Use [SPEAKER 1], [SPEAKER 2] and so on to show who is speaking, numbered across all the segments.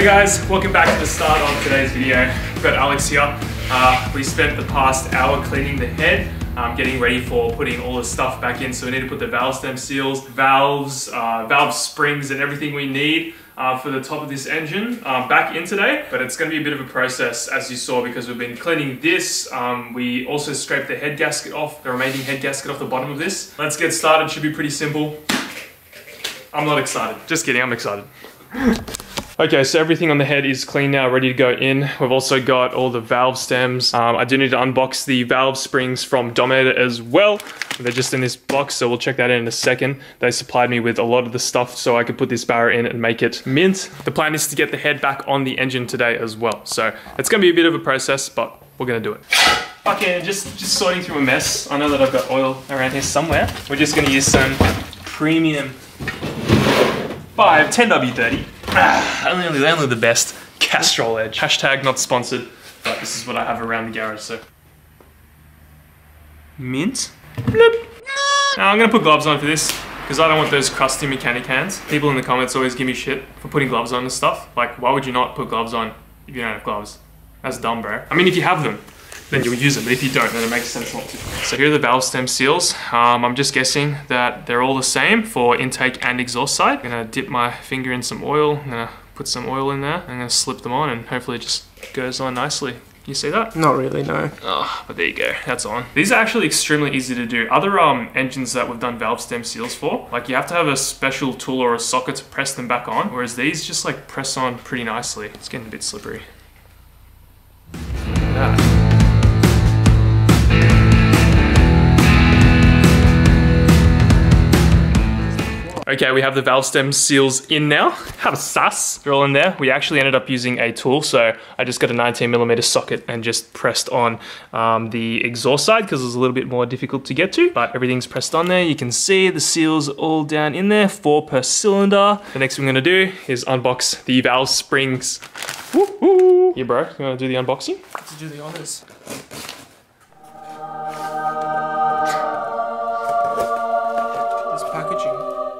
[SPEAKER 1] Hey guys, welcome back to the start of today's video. We've got Alex here. We spent the past hour cleaning the head, getting ready for putting all the stuff back in. So we need to put the valve stem seals, valves, valve springs and everything we need for the top of this engine back in today. But it's going to be a bit of a process, as you saw, because we've been cleaning this. We also scraped the head gasket off, the remaining head gasket off the bottom of this. Let's get started, should be pretty simple. I'm not excited. Just kidding, I'm excited. Okay, so everything on the head is clean now, ready to go in. We've also got all the valve stems. I do need to unbox the valve springs from Dominator as well. They're just in this box, so we'll check that in a second. They supplied me with a lot of the stuff so I could put this Barra in and make it mint. The plan is to get the head back on the engine today as well. So it's gonna be a bit of a process, but we're gonna do it. Okay, just sorting through a mess. I know that I've got oil around here somewhere. We're just gonna use some premium 10W30. Only the best. Castrol Edge. Hashtag not sponsored, but this is what I have around the garage, so. Mint. Bloop. Now I'm gonna put gloves on for this, because I don't want those crusty mechanic hands. People in the comments always give me shit for putting gloves on and stuff. Like, why would you not put gloves on if you don't have gloves? That's dumb, bro. I mean, if you have them, then you'll use them, but if you don't, then it makes sense not to. So here are the valve stem seals. I'm just guessing that they're all the same for intake and exhaust side. I'm gonna dip my finger in some oil. I'm gonna put some oil in there. I'm gonna slip them on and hopefully it just goes on nicely. You see that?
[SPEAKER 2] Not really, no.
[SPEAKER 1] Oh, but there you go, that's on. These are actually extremely easy to do. Other engines that we've done valve stem seals for, like you have to have a special tool or a socket to press them back on, whereas these just like press on pretty nicely. It's getting a bit slippery. Okay, we have the valve stem seals in now. Have a sus. They're all in there. We actually ended up using a tool, so I just got a 19mm socket and just pressed on the exhaust side because it was a little bit more difficult to get to, but everything's pressed on there. You can see the seals all down in there, 4 per cylinder. The next thing I'm gonna do is unbox the valve springs. Woo-hoo. Yeah, bro, you wanna do the unboxing?
[SPEAKER 2] To do the honors.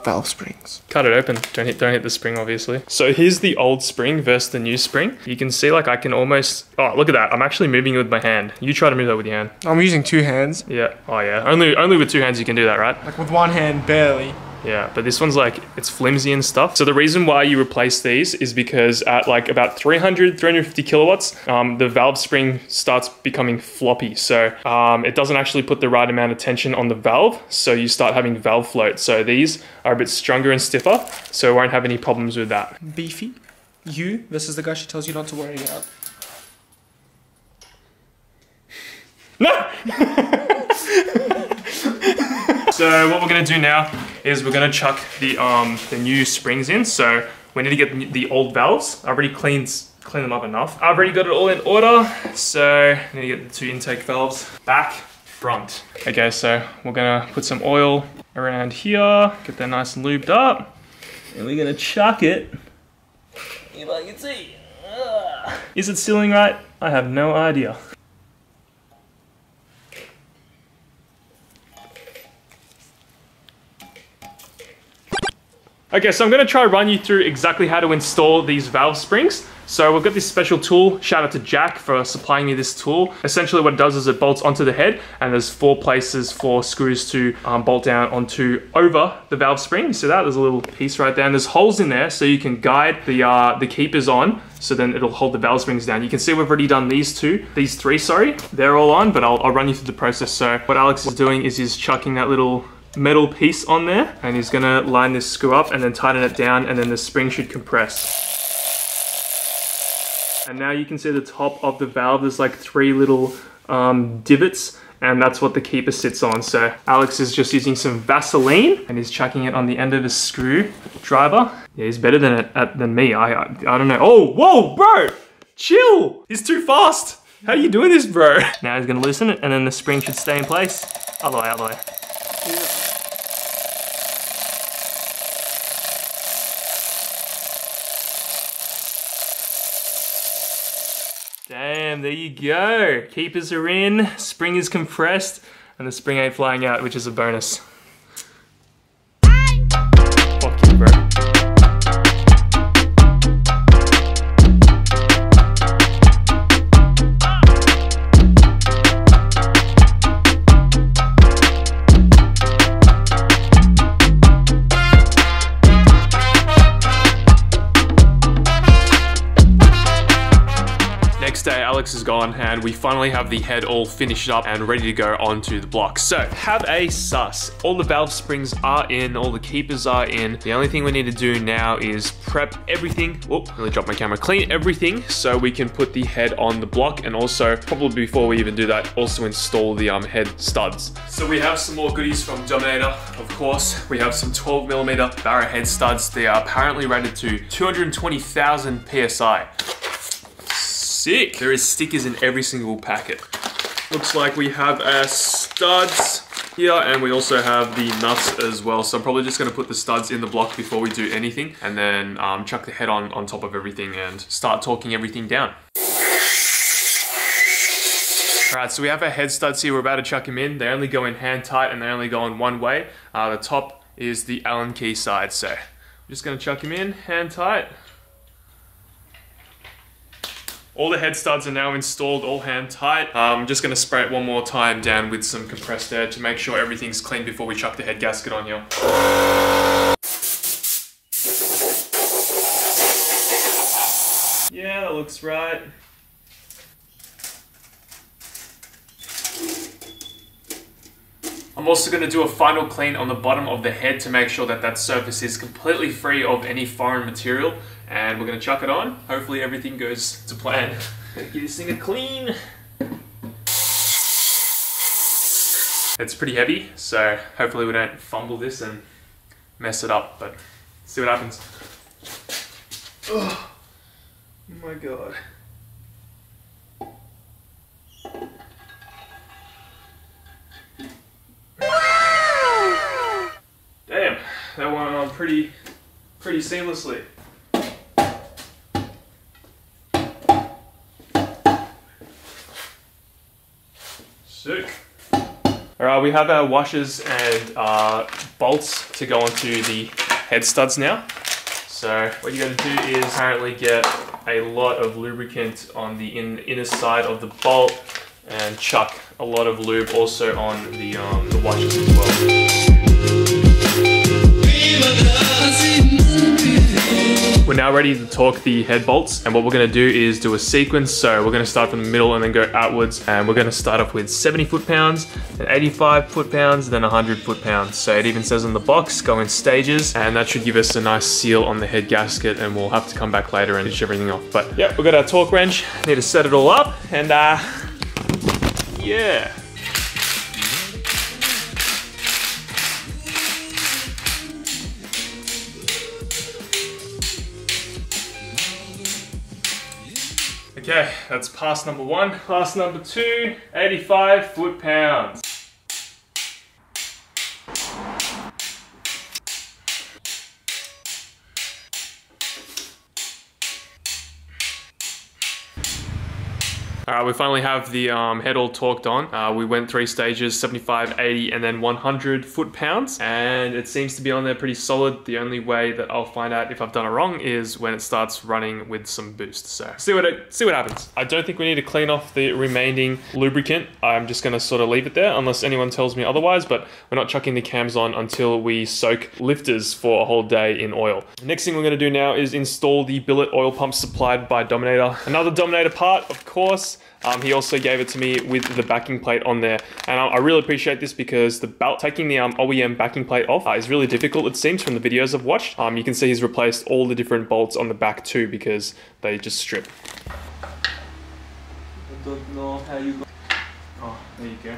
[SPEAKER 2] Valve springs.
[SPEAKER 1] Cut it open. Don't hit the spring, obviously. So here's the old spring versus the new spring. You can see like I can almost, oh, look at that. I'm actually moving it with my hand. You try to move that with your hand.
[SPEAKER 2] I'm using 2 hands.
[SPEAKER 1] Yeah, oh yeah. Only with 2 hands you can do that, right?
[SPEAKER 2] Like with 1 hand, barely.
[SPEAKER 1] Yeah, but this one's like, it's flimsy and stuff. So the reason why you replace these is because at like about 350 kilowatts, the valve spring starts becoming floppy. So it doesn't actually put the right amount of tension on the valve. So you start having valve float. So these are a bit stronger and stiffer. So it won't have any problems with that.
[SPEAKER 2] Beefy. This is the guy she tells you not to worry about.
[SPEAKER 1] No! So what we're gonna do now is we're gonna chuck the new springs in. So we need to get the old valves. I've already cleaned them up enough. I've already got it all in order. So I need to get the 2 intake valves back, front. Okay, so we're gonna put some oil around here, get that nice and lubed up. And we're gonna chuck it. If I can see. Is it sealing right? I have no idea. Okay, so I'm gonna try run you through exactly how to install these valve springs. So we've got this special tool. Shout out to Jack for supplying me this tool. Essentially what it does is it bolts onto the head and there's 4 places for screws to bolt down onto over the valve spring. You see that? There's a little piece right there and there's holes in there so you can guide the keepers on, so then it'll hold the valve springs down. You can see we've already done these 3, sorry. They're all on, but I'll run you through the process. So what Alex is doing is he's chucking that little metal piece on there and he's gonna line this screw up and then tighten it down and then the spring should compress. And now you can see the top of the valve, there's like 3 little divots and that's what the keeper sits on. So Alex is just using some Vaseline and he's chucking it on the end of his screwdriver. Yeah, he's better than me. I don't know. Oh, whoa, bro, chill. He's too fast. How are you doing this, bro? Now he's gonna loosen it and then the spring should stay in place. Other way, other way. Damn, there you go. Keepers are in, spring is compressed, and the spring ain't flying out, which is a bonus. Fuck you, bro. Alex is gone and we finally have the head all finished up and ready to go onto the block. So have a sus. All the valve springs are in, all the keepers are in. The only thing we need to do now is prep everything. Whoop, really dropped my camera. Clean everything so we can put the head on the block, and also probably before we even do that, also install the head studs. So we have some more goodies from Dominator, of course. We have some 12mm Barra head studs. They are apparently rated to 220,000 PSI. Sick. There is stickers in every single packet. Looks like we have our studs here, and we also have the nuts as well. So I'm probably just gonna put the studs in the block before we do anything, and then chuck the head on top of everything and start torquing everything down. All right, so we have our head studs here. We're about to chuck them in. They only go in hand tight and they only go in one way. The top is the Allen key side. So I'm just gonna chuck them in hand tight. All the head studs are now installed, all hand tight. I'm just gonna spray it one more time down with some compressed air to make sure everything's clean before we chuck the head gasket on here. Yeah, that looks right. I'm also going to do a final clean on the bottom of the head to make sure that that surface is completely free of any foreign material, and we're going to chuck it on. Hopefully everything goes to plan. Get this thing clean. It's pretty heavy, so hopefully we don't fumble this and mess it up, but see what happens. Oh my god. Damn, that went on pretty seamlessly. Sick. Alright, we have our washers and bolts to go onto the head studs now. So what you're going to do is apparently get a lot of lubricant on the inner side of the bolt and chuck a lot of lube also on the washers as well. We're now ready to torque the head bolts, and what we're going to do is do a sequence. So we're going to start from the middle and then go outwards, and we're going to start off with 70 foot-pounds, then 85 foot-pounds, then 100 foot-pounds. So it even says on the box, go in stages, and that should give us a nice seal on the head gasket, and we'll have to come back later and finish everything off. But yeah, we've got our torque wrench, need to set it all up, and yeah. Okay, that's pass number one. Pass number two, 85 foot-pounds. Alright, we finally have the head all torqued on. We went 3 stages, 75, 80, and then 100 foot-pounds. And it seems to be on there pretty solid. The only way that I'll find out if I've done it wrong is when it starts running with some boost. So see what happens. I don't think we need to clean off the remaining lubricant. I'm just going to sort of leave it there unless anyone tells me otherwise, but we're not chucking the cams on until we soak lifters for a whole day in oil. The next thing we're going to do now is install the billet oil pump supplied by Dominator. Another Dominator part, of course. He also gave it to me with the backing plate on there, and I really appreciate this because taking the OEM backing plate off is really difficult, it seems, from the videos I've watched. You can see he's replaced all the different bolts on the back too because they just strip. I don't know how you go. Oh, there you go.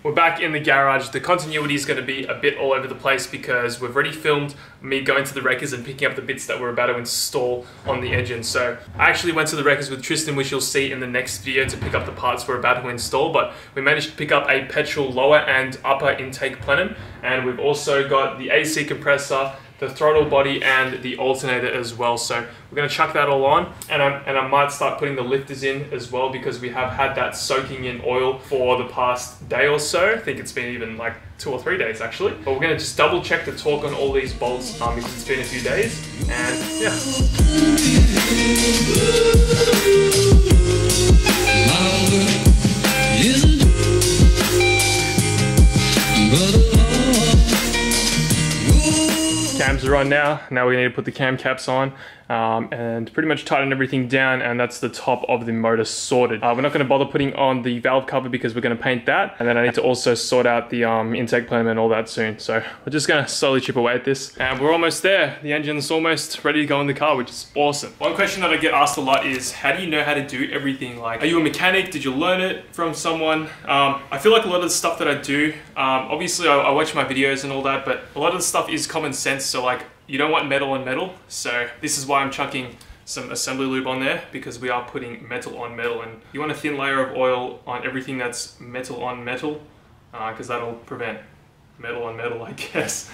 [SPEAKER 1] We're back in the garage. The continuity is going to be a bit all over the place because we've already filmed me going to the wreckers and picking up the bits that we're about to install on the engine. So I actually went to the wreckers with Tristan, which you'll see in the next video, to pick up the parts we're about to install, but we managed to pick up a petrol lower and upper intake plenum, and we've also got the AC compressor, the throttle body, and the alternator as well. So we're going to chuck that all on, and I might start putting the lifters in as well because we have had that soaking in oil for the past day or so. I think it's been even like 2 or 3 days actually. But we're going to just double check the torque on all these bolts because it's been a few days, and yeah. cams are on now. Now we need to put the cam caps on and pretty much tighten everything down, and that's the top of the motor sorted. We're not going to bother putting on the valve cover because we're going to paint that, and then I need to also sort out the intake plenum and all that soon. So we're just going to slowly chip away at this, and we're almost there. The engine's almost ready to go in the car, which is awesome. One question that I get asked a lot is, how do you know how to do everything? Like, are you a mechanic? Did you learn it from someone? I feel like a lot of the stuff that I do, obviously I watch my videos and all that, but a lot of the stuff is common sense. So like, you don't want metal on metal, so this is why I'm chucking some assembly lube on there, because we are putting metal on metal, and you want a thin layer of oil on everything that's metal on metal, because that'll prevent metal on metal, I guess.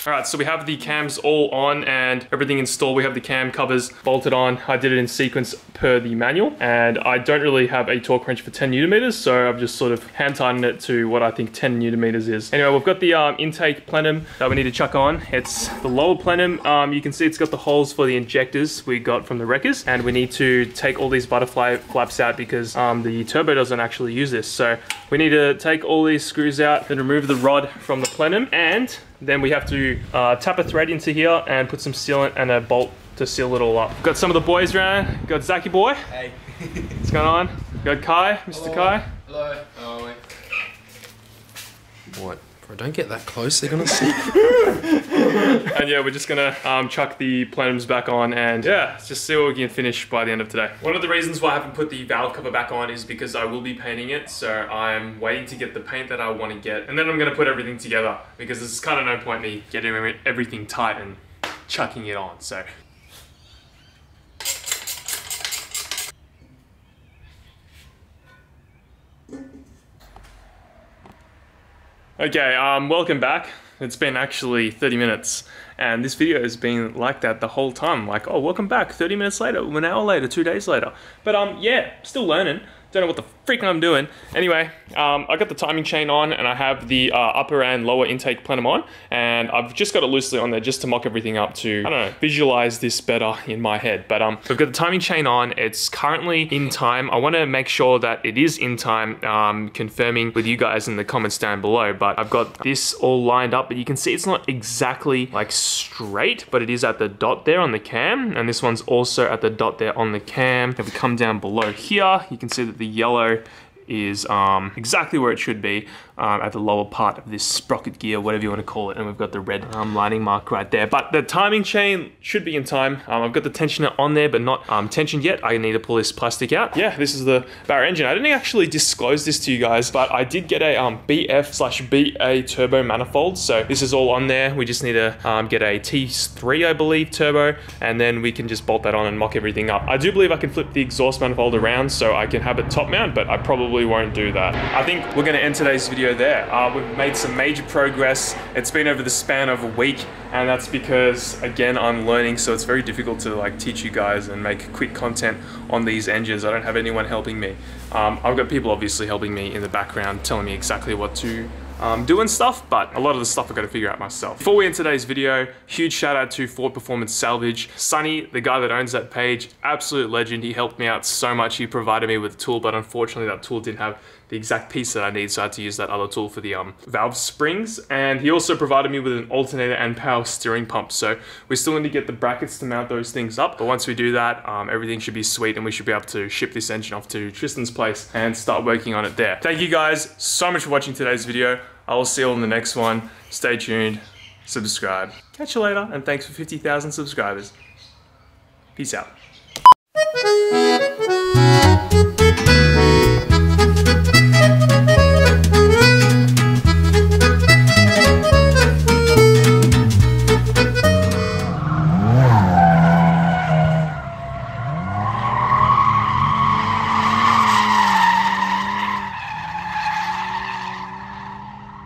[SPEAKER 1] Alright, so we have the cams all on and everything installed. We have the cam covers bolted on. I did it in sequence per the manual, and I don't really have a torque wrench for 10 newton meters, so I've just sort of hand tightened it to what I think 10 newton meters is. Anyway, we've got the intake plenum that we need to chuck on. It's the lower plenum. You can see it's got the holes for the injectors we got from the wreckers, and we need to take all these butterfly flaps out because the turbo doesn't actually use this. So we need to take all these screws out, then remove the rod from the plenum, and then we have to tap a thread into here and put some sealant and a bolt to seal it all up. Got some of the boys around. Got Zachy boy.
[SPEAKER 3] Hey.
[SPEAKER 1] What's going on? Got Kai, Mr.
[SPEAKER 3] Hello.
[SPEAKER 1] Kai.
[SPEAKER 3] Hello. Oh, wait. What? Bro, don't get that close, they're gonna see.
[SPEAKER 1] And yeah, we're just gonna chuck the plenums back on, and yeah, let's just see what we can finish by the end of today. One of the reasons why I haven't put the valve cover back on is because I will be painting it, so I'm waiting to get the paint that I want to get, and then I'm gonna put everything together, because there's kind of no point me getting everything tight and chucking it on, so. Okay, welcome back. It's been actually 30 minutes, and this video has been like that the whole time. Like, oh, welcome back, 30 minutes later, 1 hour later, 2 days later. But yeah, still learning. Don't know what the freak I'm doing. Anyway, I got the timing chain on, and I have the upper and lower intake plenum on, and I've just got it loosely on there just to mock everything up to, I don't know, visualize this better in my head. But we've got the timing chain on. It's currently in time. I want to make sure that it is in time, confirming with you guys in the comments down below. But I've got this all lined up, but you can see it's not exactly like straight, but it is at the dot there on the cam, and this one's also at the dot there on the cam. If we come down below here, you can see that the yellow is exactly where it should be, at the lower part of this sprocket gear, whatever you want to call it, and we've got the red lining mark right there. But the timing chain should be in time. I've got the tensioner on there, but not tensioned yet. I need to pull this plastic out. Yeah, this is the Barra engine. I didn't actually disclose this to you guys, but I did get a BF/BA turbo manifold, so this is all on there. We just need to get a T3, I believe, turbo, and then we can just bolt that on and mock everything up. I do believe I can flip the exhaust manifold around so I can have it top mount, but I probably won't do that. I think we're going to end today's video there. We've made some major progress. It's been over the span of a week, and that's because, again, I'm learning, so it's very difficult to like teach you guys and make quick content on these engines. I don't have anyone helping me. I've got people obviously helping me in the background, telling me exactly what to do and stuff, but a lot of the stuff I've got to figure out myself. Before we end today's video, huge shout out to Ford Performance Salvage. Sonny, the guy that owns that page, absolute legend. He helped me out so much. He provided me with a tool, but unfortunately that tool didn't have the exact piece that I need, so I had to use that other tool for the valve springs. And he also provided me with an alternator and power steering pump. So we still need to get the brackets to mount those things up, but once we do that, everything should be sweet, and we should be able to ship this engine off to Tristan's place and start working on it there. Thank you guys so much for watching today's video. I will see you all in the next one. Stay tuned, subscribe. Catch you later, and thanks for 50,000 subscribers. Peace out.